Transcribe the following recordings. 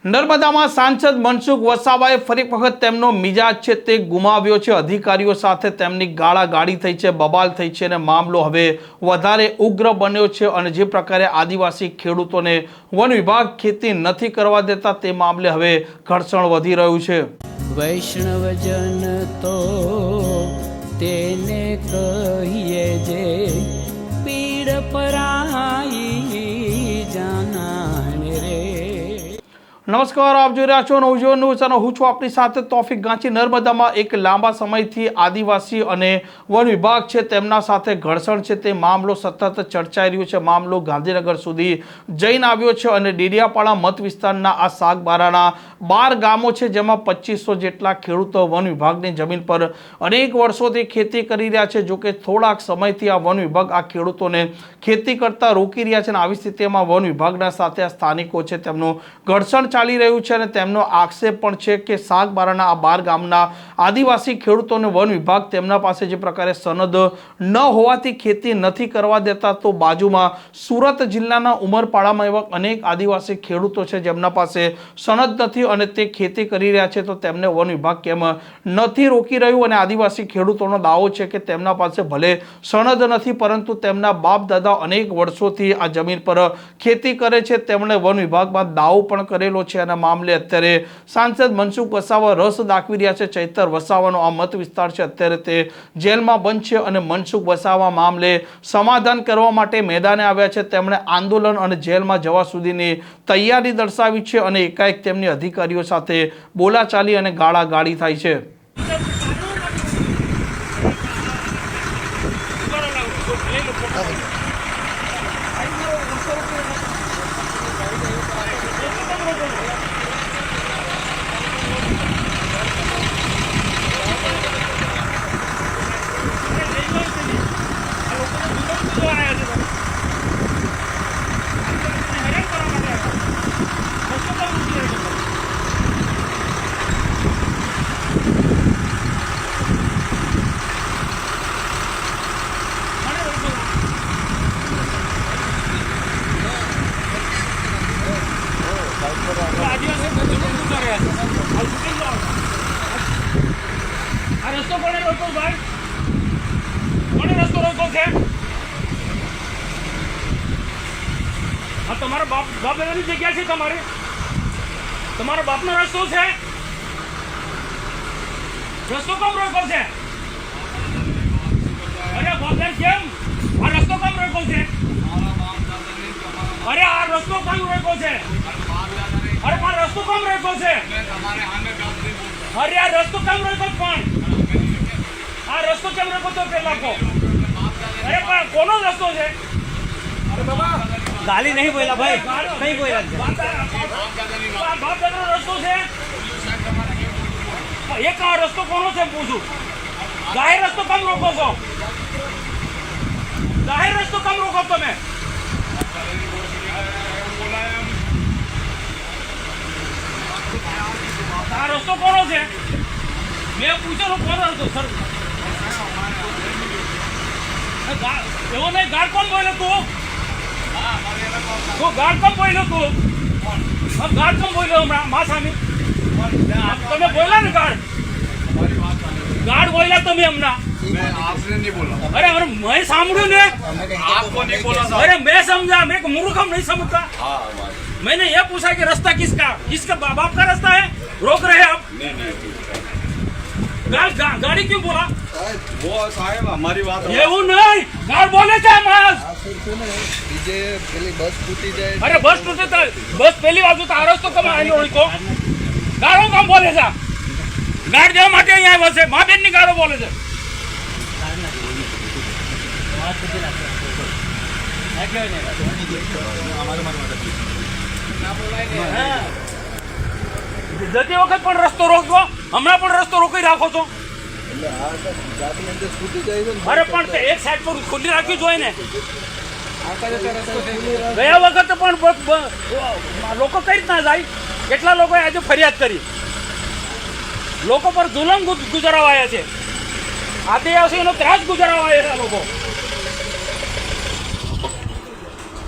નર્મદામાં સાંસદ મનસુખ વસાવાએ ફરી વખત તેમનો મિજાજ છે તે ગુમાવ્યો છે। અધિકારીઓ સાથે તેમની ગાળાગાળી થઈ છે, બબાલ થઈ છે અને મામલો હવે વધારે ઉગ્ર બન્યો છે। અને જે પ્રકારે આદિવાસી ખેડૂતોને વન વિભાગ ખેતી નથી કરવા દેતા તે મામલે હવે ઘર્ષણ વધી રહ્યું છે। વૈષ્ણવજન તો તેને કહીએ જે પીડ પરાઈ જાનાને રે। નમસ્કાર, આપ જોઈ રહ્યા છો નવજીવન ન્યૂઝ અને હું છું આપની સાથે તોફિક ગાંચી। નર્મદામાં એક લાંબા સમયથી આદિવાસી અને વન વિભાગ છે તેમના સાથે ઘર્ષણ છે તે મામલો સતત ચર્ચાઈ રહ્યો છે। મામલો ગાંધીનગર સુધી જઈને આવ્યો છે અને ડેડિયાપાડા મત વિસ્તારના આ સાગબારાના 12 ગામો છે જેમાં 2500 જેટલા ખેડૂતો વન વિભાગની જમીન પર અનેક વર્ષોથી ખેતી કરી રહ્યા છે। જોકે થોડાક સમયથી આ વન વિભાગ આ ખેડૂતોને ખેતી કરતા રોકી રહ્યા છે અને આવી સ્થિતિમાં વન વિભાગના સાથે આ સ્થાનિકો છે તેમનું ઘર્ષણ ચાલી રહ્યું છે અને તેમનો આક્ષેપ પણ છે કે સાગબારાના આ 12 ગામના આદિવાસી ખેડૂતોને વન વિભાગ તેમના પાસે જે પ્રકારે સનદ ન હોવાથી ખેતી નથી કરવા દેતા, તો બાજુમાં સુરત જિલ્લાના ઉમરપાડામાં એવા અનેક આદિવાસી ખેડૂતો છે જેમના પાસે સનદ નથી અને તે ખેતી કરી રહ્યા છે, તો તેમને વન વિભાગ કેમ નથી રોકી રહ્યું। અને આદિવાસી ખેડૂતોનો દાવો છે કે તેમના પાસે ભલે સનદ નથી પરંતુ તેમના બાપ દાદા અનેક વર્ષોથી આ જમીન પર ખેતી કરે છે, તેમણે વન વિભાગમાં દાવો પણ કરેલો છે। અને મામલે અત્યારે સાંસદ મનસુખ વસાવા રસ દાખવી રહ્યા છે। ચૈતર વસાવાનો આ મત વિસ્તાર છે, અત્યારે તે જેલમાં બંધ છે અને મનસુખ વસાવા મામલે સમાધાન કરવા માટે મેદાને આવ્યા છે। તેમણે આંદોલન અને જેલમાં જવા સુધીની તૈયારી દર્શાવી છે અને એકાએક તેમની અધિકારીઓ સાથે બોલાચાલી અને ગાળાગાળી થાય છે। રસ્તો કોને રોકો ભાઈ? કોને રસ્તો રોકો છે? આ તમારા બાપ દાદાની જગ્યા છે, તમારા બાપનો રસ્તો છે। રસ્તો કેમ રોકો છે? અરે બાપદાર કેમ આ રસ્તો કેમ રોકો છે? અરે આ રસ્તો કેમ રોકો છે? અરે પણ રસ્તો કેમ રોકો છે? અરે આ રસ્તો કેમ રોકો પણ? આ રસ્તો કેમ રોકો તો પેલા કો? અરે પણ કોનો રસ્તો છે? અરે બાબા ગાલી નહીં બોલ્યા ભાઈ, નહીં બોલ્યા બાપ દાદાનો રસ્તો છે। એક આ રસ્તો કોનો છે પૂછું? જાહેર રસ્તો કેમ રોકો છો? જાહેર રસ્તો કેમ રોકો તમે? આ રસ્તો કોનો છે? મેં પૂછેલો કોનો રસ્તો સર? એવો નહીં, ગાળ કોણ બોલ્યો તું? ગાળ કોણ બોલ્યો તું? ગાળ કોણ બોલ્યો હમણાં મા સામે? તમે બોલ્યા ને ગાળ બોલ્યા તમે હમણાં? अरे अरे मैं सामूँ ने आपको नहीं बोला था। अरे मैं समझा, मैं मूर्ख हम नहीं समझता। मैंने ये पूछा कि रास्ता किसका बाप का रास्ता है, रोक रहे आप? गाड़ी क्यों बोला? वो साहब हमारी बात ये वो नहीं गाड़ बोले थे मास डीजे पहले बस टूटी जाए। अरे बस टूटे तो बस पहली बात तो आरस तो कम आने को गाड़ों कम बोले था। गाड़ जवा माटे यहाँ बस है, माँ बहन ની ગાડો બોલે છે। જતી વખત પણ રસ્તો રોકવો, હમણાં પણ રસ્તો રોકી રાખો છો। અરે પણ એક સાઈડ પર ખુલ્લી રાખવી જોઈએ ને। ગયા વખતે પણ લોકો કઈ રીતના જાય? કેટલા લોકોએ આજે ફરિયાદ કરી, લોકો પર જુલમ ગુજારવાયા છે। આદિવાસીઓનો ત્રાસ ગુજારવાયા છે લોકો।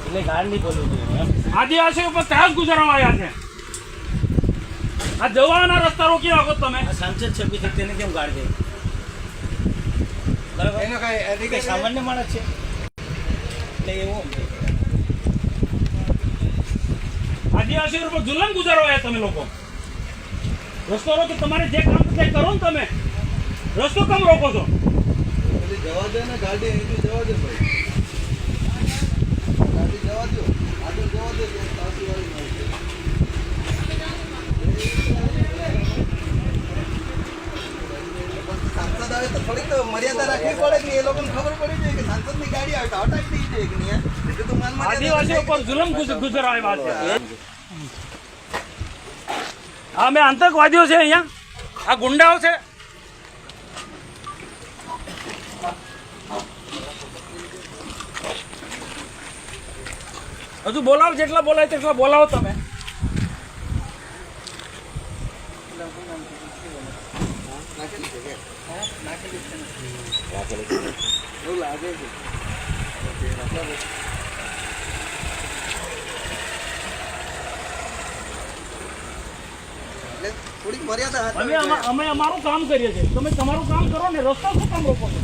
એટલે ગાળ નહીં બોલવું જોઈએ, આદિવાસીઓ પર ત્રાસ ગુજારવાયા છે। આ જવાના રસ્તા રોકી રાખો તમે. આ સાંસદ છે પછી તેને કેમ ગાડી દે? બરાબર એનો કાંઈ અધિકાર કઈ સામાન્ય માણસ છે એટલે એવું આદિવાસીઓ ઉપર જુલમ ગુજારો આવ્યા તમે લોકો. રસ્તો રોકો, તમારે જે કામ થાય કરો ને તમે. રસ્તો કેમ રોકો છો? પેલી જવા દે ને ગાડી અહીંથી જવા દે ભાઈ. ગાડી જવા દો, આગળ જવા દે તો સાસુવાળી મળશે. સાંસદ આવે તો થોડીક તો મર્યાદા રાખવી પડે કે એ લોકોને ખબર પડી જાય કે સાંસદની ગાડી આવે તો હટાવી દઈ જાય કે નહીં. એટલે તો માન મર્યાદા આદિવાસીઓ ઉપર જુલમ ગુજારો આવ્યા છે. હા, મેં આતંકવાદીઓ છે અહીંયા, આ ગુંડાઓ છે. હજુ બોલાવો, જેટલા બોલાય તેટલા બોલાવો તમે. એવું લાગે છે. એટલે થોડીક મર્યાદા અમે અમારું કામ કરીએ છીએ, તમે તમારું કામ કરો ને. રસ્તા શું કામ રોકો છો?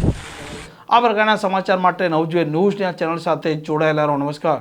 આ પ્રકારના સમાચાર માટે નવજીવન ન્યૂઝની ચેનલ સાથે જોડાયેલા રહો. નમસ્કાર.